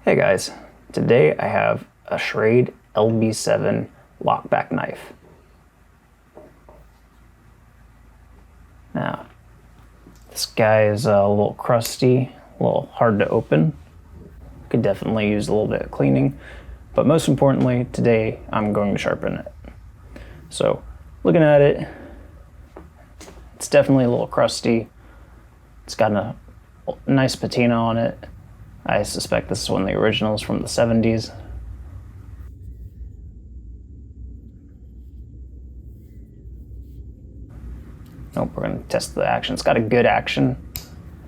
Hey guys, today I have a Shrade LB7 lockback knife. Now, this guy is a little crusty, a little hard to open. Could definitely use a little bit of cleaning, but most importantly, today I'm going to sharpen it. So, looking at it, it's definitely a little crusty. It's got a nice patina on it. I suspect this is one of the originals from the 70s. Nope, we're going to test the action. It's got a good action.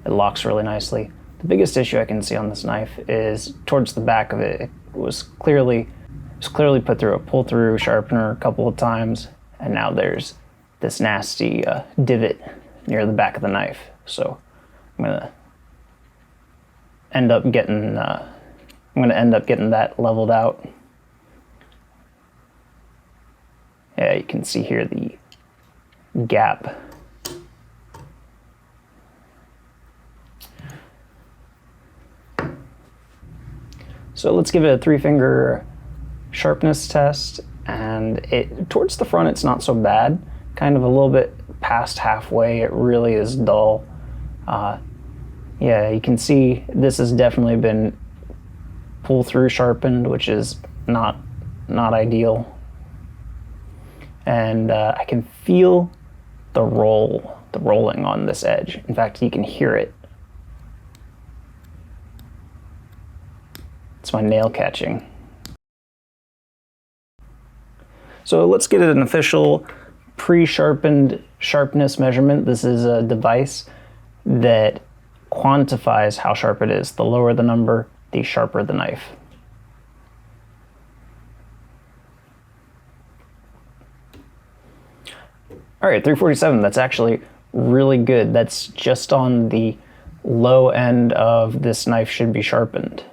It locks really nicely. The biggest issue I can see on this knife is towards the back of it. It was clearly put through a pull-through sharpener a couple of times, and now there's this nasty divot near the back of the knife. So I'm gonna end up getting that leveled out. Yeah, you can see here the gap. So let's give it a 3-finger sharpness test, and towards the front it's not so bad. Kind of a little bit past halfway, it really is dull. Yeah, you can see this has definitely been pull-through sharpened, which is not ideal. And I can feel the rolling on this edge. In fact, you can hear it. It's my nail catching. So let's get an official pre-sharpened sharpness measurement. This is a device that quantifies how sharp it is. The lower the number, the sharper the knife. All right, 347, that's actually really good. That's just on the low end of this knife should be sharpened.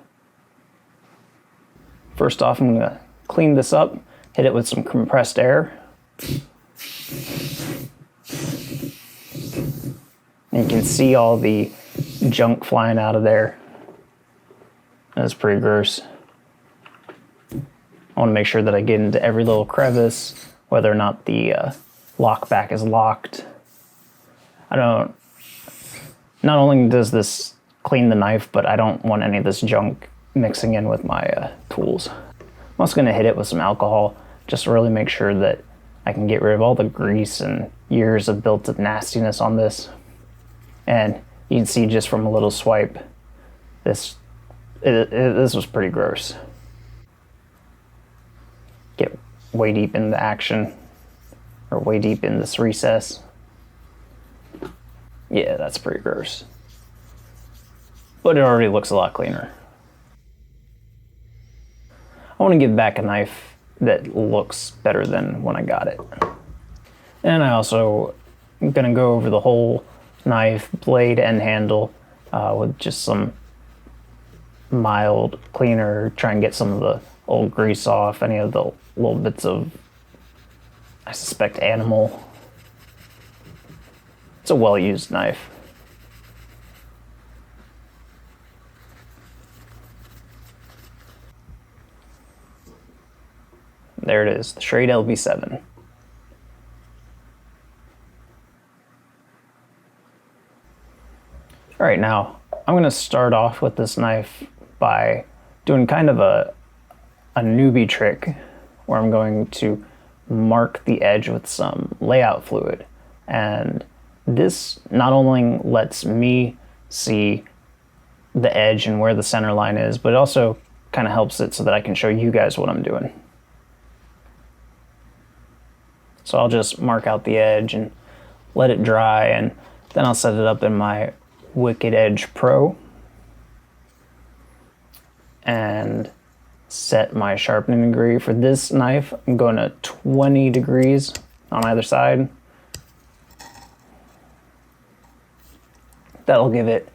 First off, I'm gonna clean this up, hit it with some compressed air. And you can see all the junk flying out of there. That's pretty gross. I want to make sure that I get into every little crevice, whether or not the lockback is locked. Not only does this clean the knife, but I don't want any of this junk mixing in with my tools. I'm also going to hit it with some alcohol, just to really make sure that I can get rid of all the grease and years of built-up nastiness on this. And you can see just from a little swipe, this was pretty gross. Get way deep in the action, or way deep in this recess. Yeah, that's pretty gross. But it already looks a lot cleaner. I want to give back a knife that looks better than when I got it. And I also am going to go over the whole knife, blade, and handle with just some mild cleaner, try and get some of the old grease off, any of the little bits of, I suspect, animal. It's a well-used knife. There it is, the Shrade LB7. All right, now I'm gonna start off with this knife by doing kind of a newbie trick where I'm going to mark the edge with some layout fluid. And this not only lets me see the edge and where the center line is, but it also kind of helps it so that I can show you guys what I'm doing. So I'll just mark out the edge and let it dry, and then I'll set it up in my Wicked Edge Pro and set my sharpening degree. For this knife, I'm going to 20 degrees on either side. That'll give it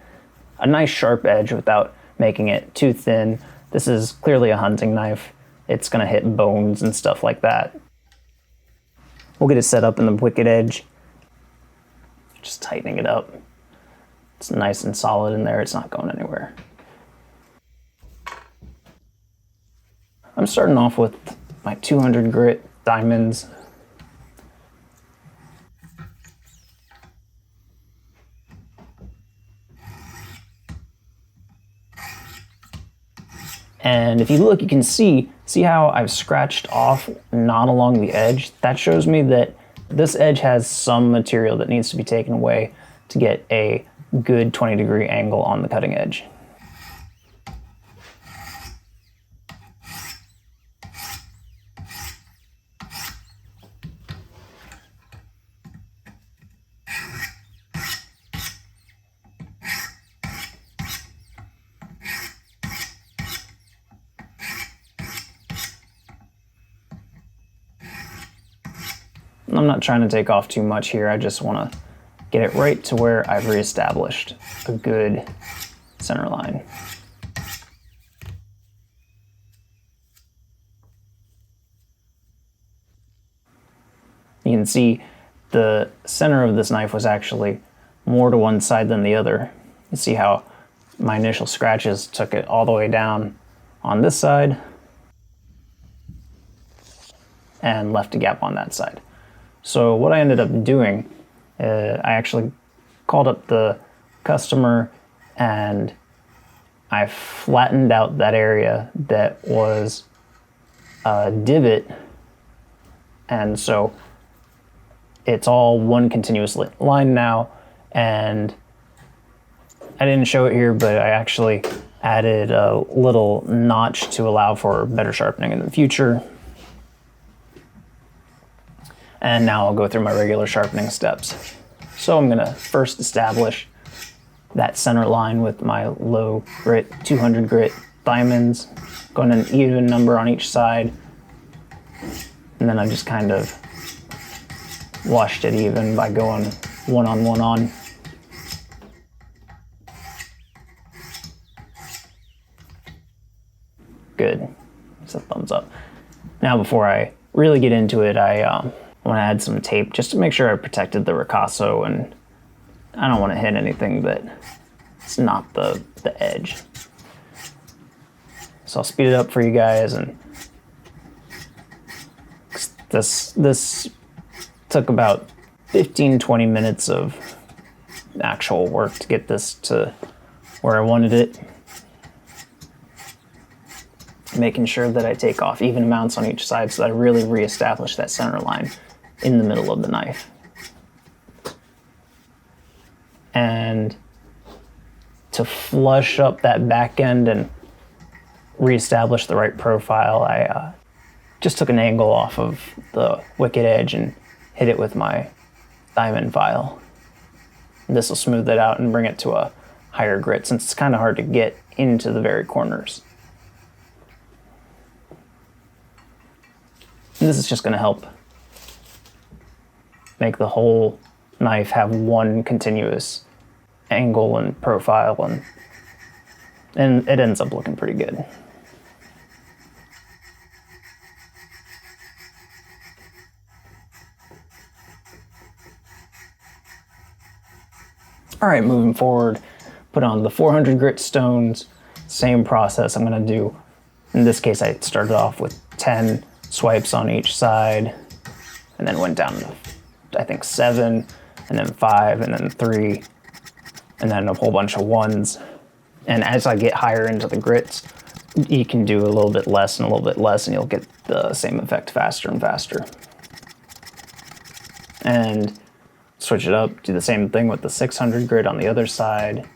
a nice sharp edge without making it too thin. This is clearly a hunting knife. It's gonna hit bones and stuff like that. We'll get it set up in the Wicked Edge. Just tightening it up. It's nice and solid in there, it's not going anywhere. I'm starting off with my 200 grit diamonds. And if you look, you can see how I've scratched off not along the edge. That shows me that this edge has some material that needs to be taken away to get a good 20-degree angle on the cutting edge. I'm not trying to take off too much here. I just want to get it right to where I've reestablished a good center line. You can see the center of this knife was actually more to one side than the other. You see how my initial scratches took it all the way down on this side and left a gap on that side. So what I ended up doing, I actually called up the customer and I flattened out that area that was a divot, and so it's all one continuous line now. And I didn't show it here, but I actually added a little notch to allow for better sharpening in the future. And now I'll go through my regular sharpening steps. So I'm gonna first establish that center line with my low grit, 200 grit diamonds, going an even number on each side. And then I just kind of washed it even by going one on one on. Good, it's a thumbs up. Now before I really get into it, I want to add some tape just to make sure I protected the ricasso, and I don't want to hit anything that it's not the edge. So I'll speed it up for you guys, and this took about 15-20 minutes of actual work to get this to where I wanted it. Making sure that I take off even amounts on each side so that I really reestablish that center line in the middle of the knife. And to flush up that back end and reestablish the right profile, I just took an angle off of the wicked edge and hit it with my diamond file. This will smooth it out and bring it to a higher grit, since it's kind of hard to get into the very corners. And this is just going to help make the whole knife have one continuous angle and profile, and it ends up looking pretty good. All right, moving forward, put on the 400 grit stones. Same process I'm going to do. In this case, I started off with 10 swipes on each side, and then went down to, I think, 7, and then 5, and then 3, and then a whole bunch of 1s. And as I get higher into the grits, you can do a little bit less and a little bit less, and you'll get the same effect faster and faster. And switch it up, do the same thing with the 600 grit on the other side.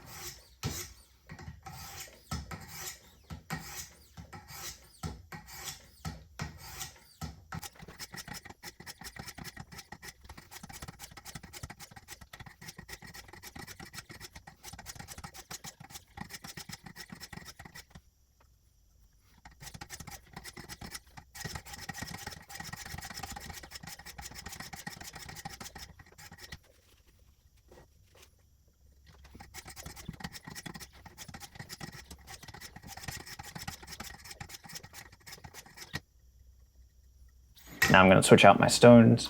Now I'm going to switch out my stones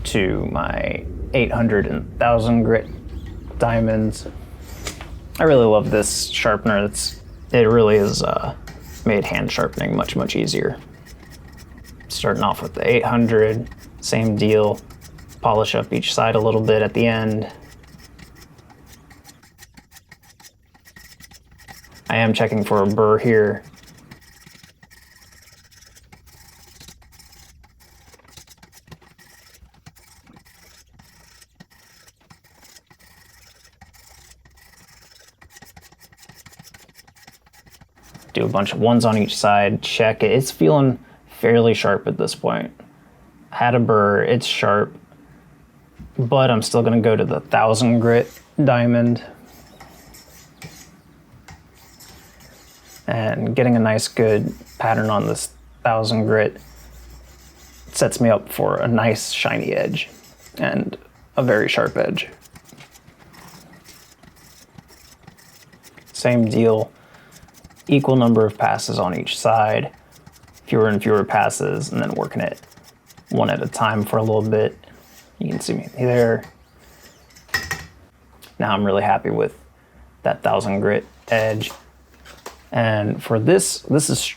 to my 800 and 1000 grit diamonds. I really love this sharpener. It really is made hand sharpening much, much easier. Starting off with the 800, same deal. Polish up each side a little bit at the end. I am checking for a burr here. Do a bunch of ones on each side, check it. It's feeling fairly sharp at this point. Had a burr, it's sharp, but I'm still gonna go to the 1000 grit diamond. And getting a nice good pattern on this 1000 grit sets me up for a nice shiny edge and a very sharp edge. Same deal, equal number of passes on each side, fewer and fewer passes, and then working it one at a time for a little bit. You can see me there. Now I'm really happy with that 1000 grit edge. And for this is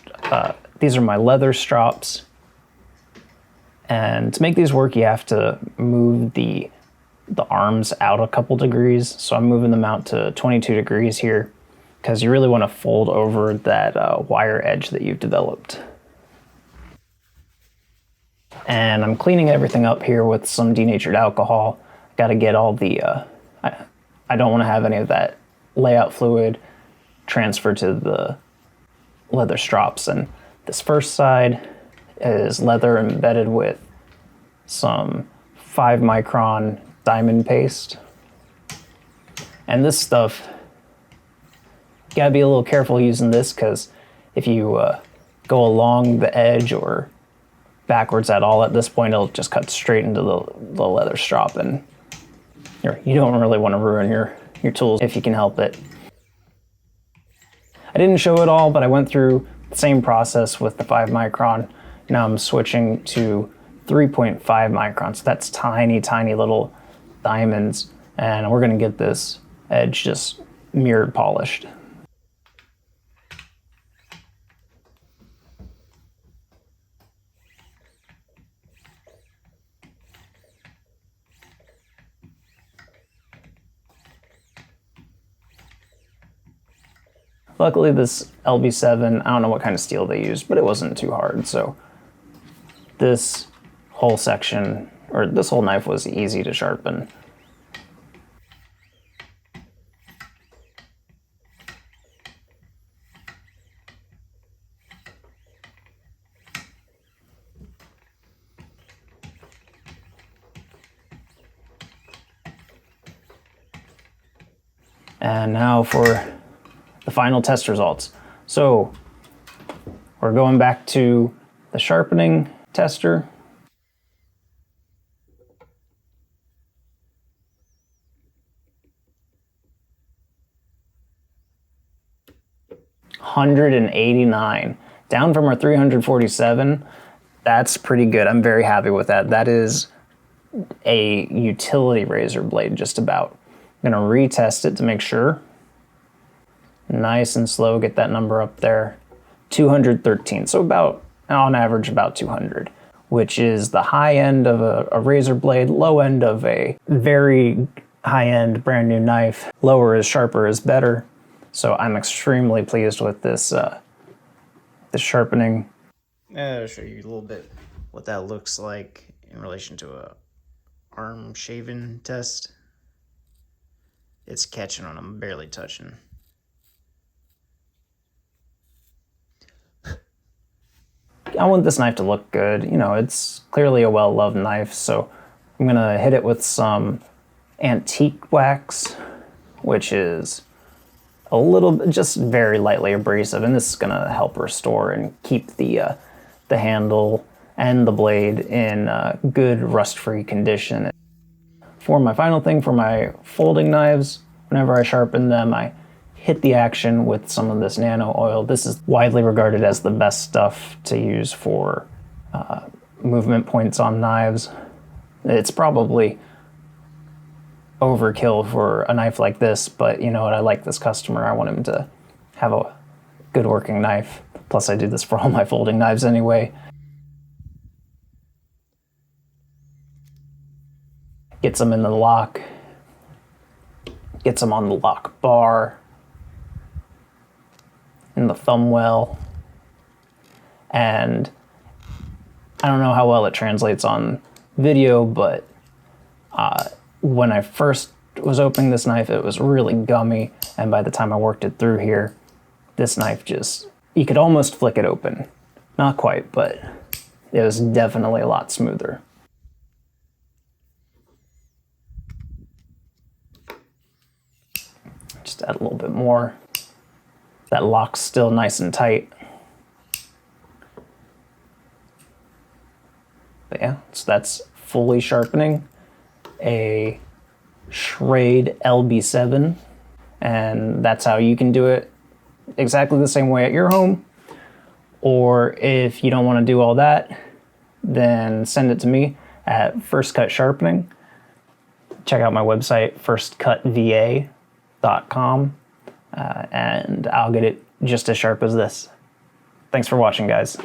these are my leather strops. And to make these work, you have to move the arms out a couple degrees. So I'm moving them out to 22 degrees here, because you really want to fold over that wire edge that you've developed. And I'm cleaning everything up here with some denatured alcohol. Got to get all the, I don't want to have any of that layout fluid transfer to the leather strops. And this first side is leather embedded with some 5 micron diamond paste. And this stuff, you gotta be a little careful using this, because if you go along the edge or backwards at all at this point, it'll just cut straight into the leather strop, and you don't really want to ruin your tools if you can help it. I didn't show it all, but I went through the same process with the 5 micron. Now I'm switching to 3.5 microns. So that's tiny, tiny little diamonds, and we're gonna get this edge just mirrored polished. Luckily this LB7, I don't know what kind of steel they used, but it wasn't too hard, so this whole section, or this whole knife, was easy to sharpen. And now for the final test results. So we're going back to the sharpening tester. $189, down from our 347. That's pretty good. I'm very happy with that. That is a utility razor blade, just about. I'm gonna retest it to make sure. Nice and slow, get that number up there. 213, so about, on average, about 200, which is the high end of a razor blade, low end of a very high-end brand new knife. Lower is sharper is better. So I'm extremely pleased with this, this sharpening. I'll show you a little bit what that looks like in relation to a arm shaving test. It's catching on, I'm barely touching. I want this knife to look good. You know, it's clearly a well-loved knife, so I'm gonna hit it with some antique wax, which is a little bit, just very lightly abrasive, and this is gonna help restore and keep the handle and the blade in good rust-free condition. For my final thing, for my folding knives, whenever I sharpen them, I hit the action with some of this nano oil. This is widely regarded as the best stuff to use for movement points on knives. It's probably overkill for a knife like this, but you know what, I like this customer. I want him to have a good working knife. Plus I do this for all my folding knives anyway. Gets them in the lock. Gets them on the lock bar. In the thumb well. And I don't know how well it translates on video, but when I first was opening this knife, it was really gummy, and by the time I worked it through here, this knife just, you could almost flick it open. Not quite, but it was definitely a lot smoother. Just add a little bit more. That lock's still nice and tight. But yeah, so that's fully sharpening a Shrade LB7, and that's how you can do it exactly the same way at your home. Or if you don't want to do all that, then send it to me at First Cut Sharpening. Check out my website, firstcutva.com, and I'll get it just as sharp as this. Thanks for watching, guys.